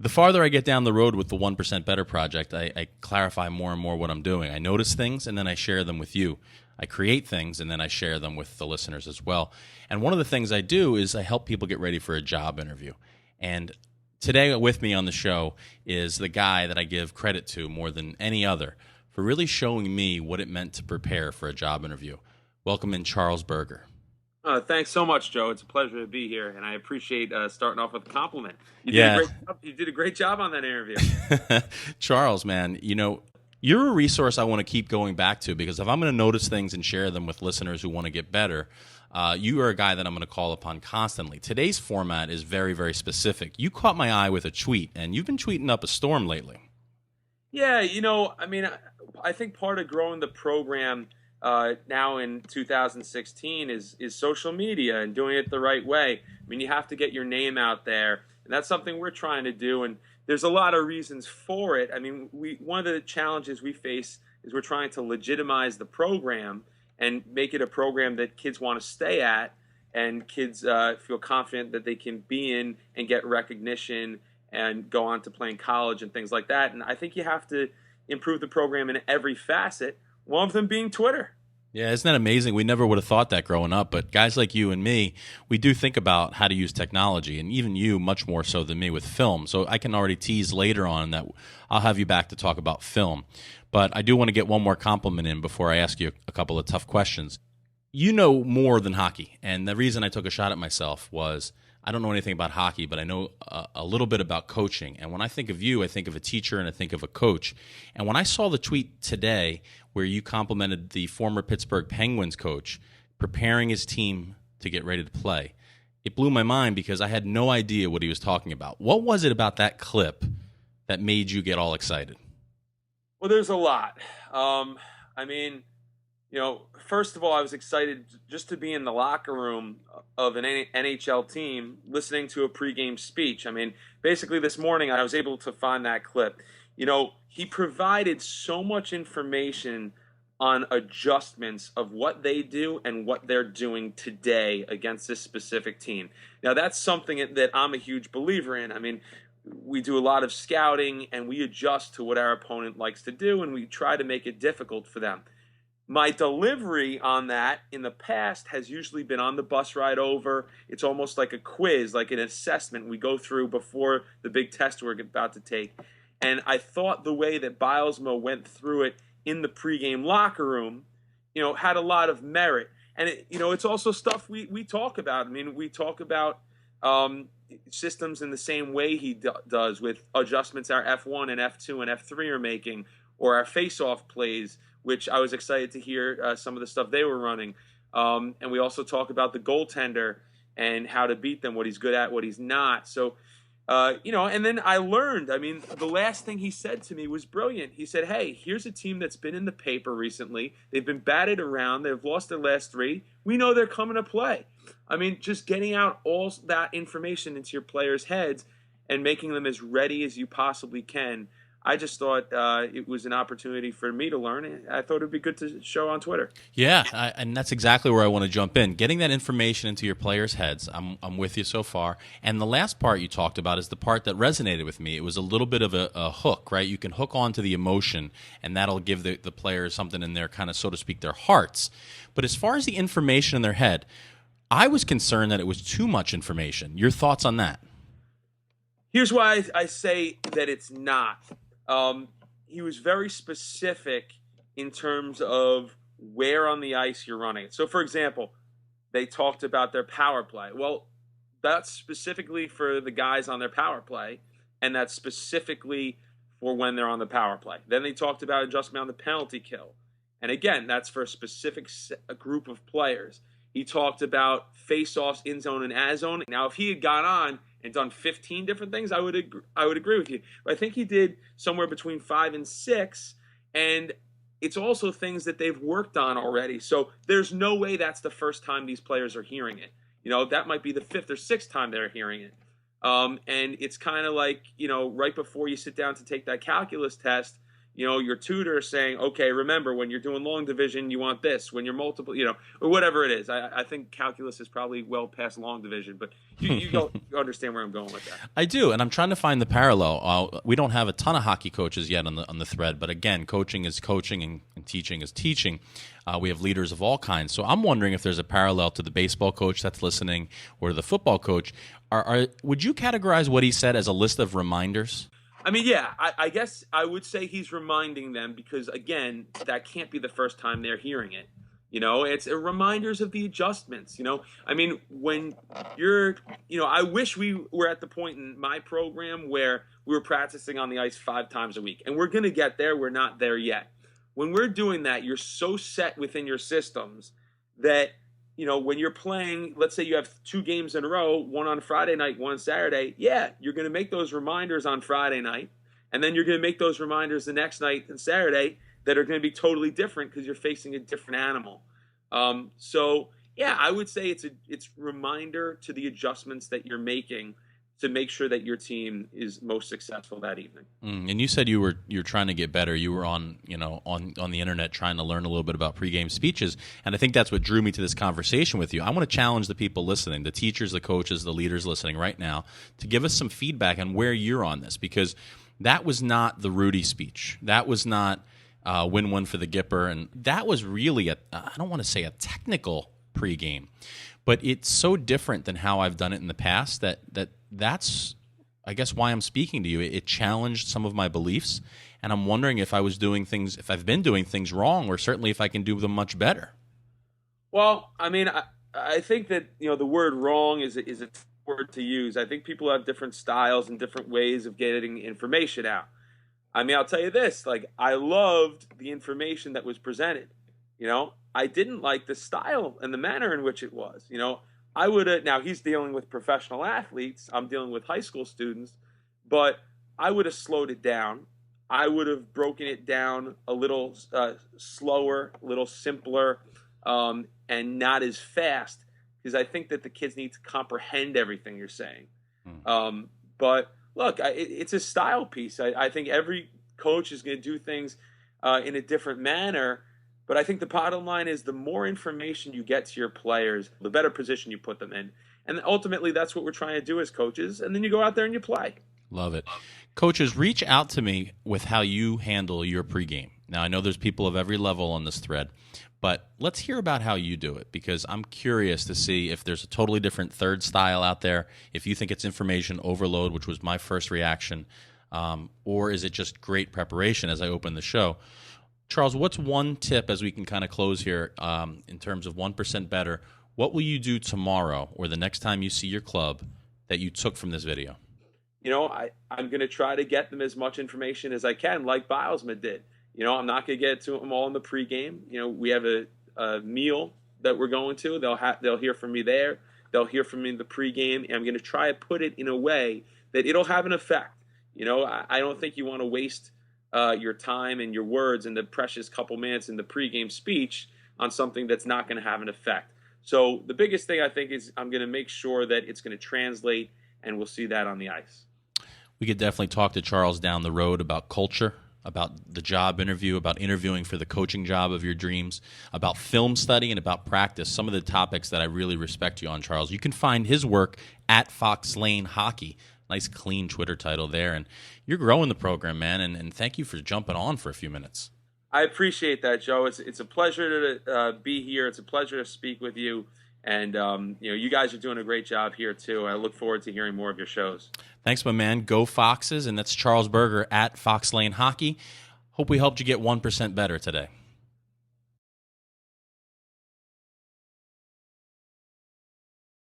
The farther I get down the road with the 1% Better Project, I clarify more and more what I'm doing. I notice things, and then I share them with you. I create things, and then I share them with the listeners as well. And one of the things I do is I help people get ready for a job interview. And today with me on the show is the guy that I give credit to more than any other for really showing me what it meant to prepare for a job interview. Welcome in, Charles Berger. Thanks so much, Joe. It's a pleasure to be here, and I appreciate starting off with a compliment. You did a great job on that interview. Charles, man, you're a resource I want to keep going back to, because if I'm going to notice things and share them with listeners who want to get better, you are a guy that I'm going to call upon constantly. Today's format is very, very specific. You caught my eye with a tweet, and you've been tweeting up a storm lately. Yeah, I think part of growing the program now in 2016 is social media and doing it the right way. I mean, you have to get your name out there, and that's something we're trying to do, and there's a lot of reasons for it. I mean, one of the challenges we face is we're trying to legitimize the program and make it a program that kids want to stay at, and kids feel confident that they can be in and get recognition and go on to play in college and things like that. And I think you have to improve the program in every facet, one of them being Twitter. Yeah, isn't that amazing? We never would have thought that growing up, but guys like you and me, we do think about how to use technology, and even you much more so than me with film. So I can already tease later on that I'll have you back to talk about film. But I do want to get one more compliment in before I ask you a couple of tough questions. You know more than hockey, and the reason I took a shot at myself was I don't know anything about hockey, but I know a little bit about coaching. And when I think of you, I think of a teacher and I think of a coach. And when I saw the tweet today where you complimented the former Pittsburgh Penguins coach preparing his team to get ready to play, it blew my mind because I had no idea what he was talking about. What was it about that clip that made you get all excited? Well, there's a lot. First of all, I was excited just to be in the locker room of an NHL team listening to a pregame speech. I mean, basically this morning I was able to find that clip. He provided so much information on adjustments of what they do and what they're doing today against this specific team. Now, that's something that I'm a huge believer in. I mean, we do a lot of scouting and we adjust to what our opponent likes to do, and we try to make it difficult for them. My delivery on that in the past has usually been on the bus ride over. It's almost like a quiz, like an assessment we go through before the big test we're about to take. And I thought the way that Bilesma went through it in the pregame locker room, had a lot of merit. And, it's also stuff we talk about. I mean, we talk about systems in the same way he does, with adjustments our F1 and F2 and F3 are making, or our face-off plays, which I was excited to hear some of the stuff they were running. And we also talk about the goaltender and how to beat them, what he's good at, what he's not. So, and then I learned, the last thing he said to me was brilliant. He said, hey, here's a team that's been in the paper recently. They've been batted around. They've lost their last three. We know they're coming to play. Just getting out all that information into your players' heads and making them as ready as you possibly can. I just thought it was an opportunity for me to learn, and I thought it would be good to show on Twitter. Yeah, and that's exactly where I want to jump in. Getting that information into your players' heads, I'm with you so far. And the last part you talked about is the part that resonated with me. It was a little bit of a hook, right? You can hook onto the emotion, and that'll give the players something in their kind of, so to speak, their hearts. But as far as the information in their head, I was concerned that it was too much information. Your thoughts on that? Here's why I say that it's not. He was very specific in terms of where on the ice you're running it. So, for example, they talked about their power play. Well, that's specifically for the guys on their power play, and that's specifically for when they're on the power play. Then they talked about adjustment on the penalty kill. And again, that's for a specific group of players. He talked about face-offs, in-zone, and as-zone. Now, if he had gone on and done 15 different things, I would agree with you. But I think he did somewhere between 5 and 6, and it's also things that they've worked on already. So there's no way that's the first time these players are hearing it. That might be the 5th or 6th time they're hearing it. And it's kind of like, right before you sit down to take that calculus test, your tutor is saying, okay, remember when you're doing long division, you want this. When you're multiple, or whatever it is. I think calculus is probably well past long division, but you understand where I'm going with that. I do, and I'm trying to find the parallel. We don't have a ton of hockey coaches yet on the thread, but again, coaching is coaching and teaching is teaching. We have leaders of all kinds. So I'm wondering if there's a parallel to the baseball coach that's listening or to the football coach. Would you categorize what he said as a list of reminders? I mean, yeah, I guess I would say he's reminding them because, again, that can't be the first time they're hearing it. It's reminders of the adjustments, I mean, when you're, I wish we were at the point in my program where we were practicing on the ice 5 times a week. And we're going to get there. We're not there yet. When we're doing that, you're so set within your systems that, when you're playing, let's say you have 2 games in a row, one on Friday night, one on Saturday, yeah, you're going to make those reminders on Friday night, and then you're going to make those reminders the next night and Saturday that are going to be totally different because you're facing a different animal. So, yeah, I would say it's reminder to the adjustments that you're making to make sure that your team is most successful that evening. And you said you're trying to get better. You were on the internet trying to learn a little bit about pregame speeches, and I think that's what drew me to this conversation with you. I want to challenge the people listening, the teachers, the coaches, the leaders listening right now, to give us some feedback on where you're on this, because that was not the Rudy speech. That was not win one for the Gipper, and that was really I don't want to say a technical pregame, but it's so different than how I've done it in the past that's I guess why I'm speaking to you. It challenged some of my beliefs, and I'm wondering if I've been doing things wrong, or certainly if I can do them much better. Well, I mean, I think that the word wrong is a word to use. I think people have different styles and different ways of getting information out. I mean, I'll tell you this, like, I loved the information that was presented. I didn't like the style and the manner in which it was. I would have, now he's dealing with professional athletes, I'm dealing with high school students, but I would have slowed it down. I would have broken it down a little slower, a little simpler, and not as fast, because I think that the kids need to comprehend everything you're saying. But look, it's a style piece. I think every coach is going to do things in a different manner. But I think the bottom line is the more information you get to your players, the better position you put them in. And ultimately, that's what we're trying to do as coaches. And then you go out there and you play. Love it. Coaches, reach out to me with how you handle your pregame. Now, I know there's people of every level on this thread, but let's hear about how you do it, because I'm curious to see if there's a totally different third style out there, if you think it's information overload, which was my first reaction, or is it just great preparation as I open the show. Charles, what's one tip as we can kind of close here in terms of 1% better? What will you do tomorrow or the next time you see your club that you took from this video? I'm going to try to get them as much information as I can, like Bilesma did. I'm not going to get to them all in the pregame. We have a meal that we're going to. They'll hear from me there. They'll hear from me in the pregame. And I'm going to try to put it in a way that it'll have an effect. I don't think you want to waste your time and your words and the precious couple minutes in the pregame speech on something that's not going to have an effect. So the biggest thing I think is I'm going to make sure that it's going to translate, and we'll see that on the ice. We could definitely talk to Charles down the road about culture, about the job interview, about interviewing for the coaching job of your dreams, about film study, and about practice, some of the topics that I really respect you on, Charles. You can find his work at Fox Lane Hockey. Nice, clean Twitter title there. And you're growing the program, man, and thank you for jumping on for a few minutes. I appreciate that, Joe. It's a pleasure to be here. It's a pleasure to speak with you. And, you guys are doing a great job here, too. I look forward to hearing more of your shows. Thanks, my man. Go Foxes. And that's Charles Berger at Fox Lane Hockey. Hope we helped you get 1% better today.